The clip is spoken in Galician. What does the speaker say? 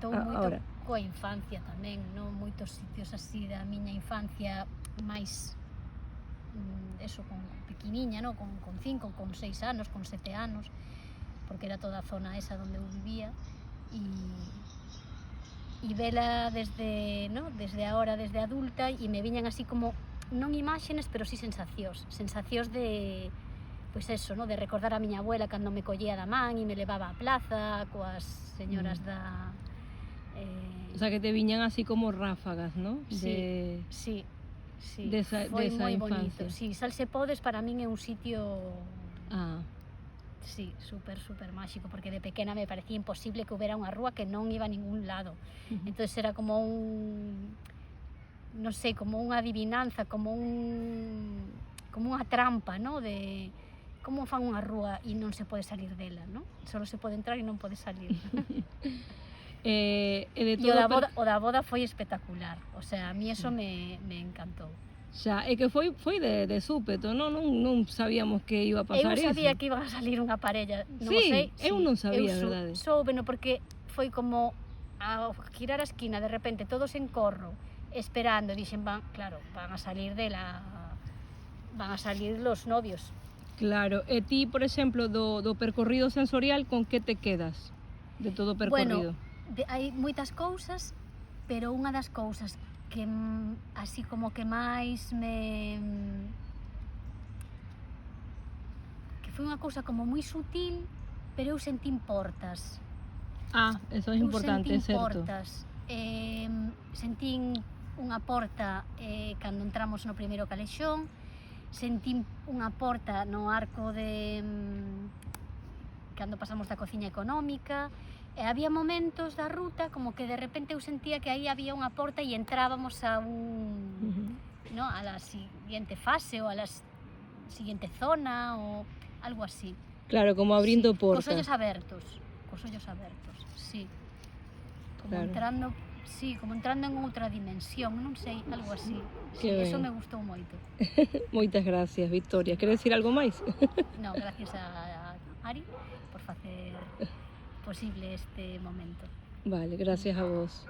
Estou moito Ahora. coa infancia tamén, non? Moitos sitios así da miña infancia máis eso, con pequeniña, no? Con 5, con 6 anos, con 7 anos, porque era toda a zona esa onde eu vivía, e vela desde, no? Desde agora, desde adulta, e me viñan así como, non imaxenes, pero sí sensacións de, pois eso, no? De recordar a miña abuela cando me collía da man e me levaba á plaza coas señoras da... O sea, que te viñan así como ráfagas, ¿no? Sí, de foi esa moi infancia. bonito. Sí, Salsepodes para min é un sitio... Ah, Sí, súper máxico, porque de pequena me parecía imposible que houbera unha rúa que non iba a ningún lado. Entonces era como non sei, como unha adivinanza, como unha trampa, no? De como fan unha rúa e non se pode salir dela, no? Solo se pode entrar e non pode salir. de E todo o da boda foi espectacular, o sea, a mí eso me encantou. xa, é que foi de súpeto, non sabíamos que iba a pasar Eu sabía eso. que iba a salir unha parella, non o Sí, sei. eu non sabía, verdade. Soubeno porque foi como a girar a esquina, de repente todos en corro, esperando, dixen, van a salir van a salir los novios. Claro, e ti, por exemplo, do percorrido sensorial, con que te quedas de todo o percorrido? Bueno, hai moitas cousas, pero unha das cousas que así como que máis que foi unha cousa como moi sutil, pero eu sentín portas. Ah, eso é importante, é certo. Sentín unha porta cando entramos no primeiro calexón, sentín unha porta no arco de cando pasamos da cociña económica, e había momentos da ruta como que de repente eu sentía que aí había unha porta e entrábamos a no, a la siguiente fase ou a la siguiente zona ou algo así. Claro, como abrindo portas. Cos ollos abertos, sí. Como entrando, sí, como entrando en outra dimensión, non sei, algo así. Sí, eso me gustou moito. Moitas gracias, Victoria. Queres decir algo máis? No, gracias a Ari por facer posible este momento. Vale, gracias a vos.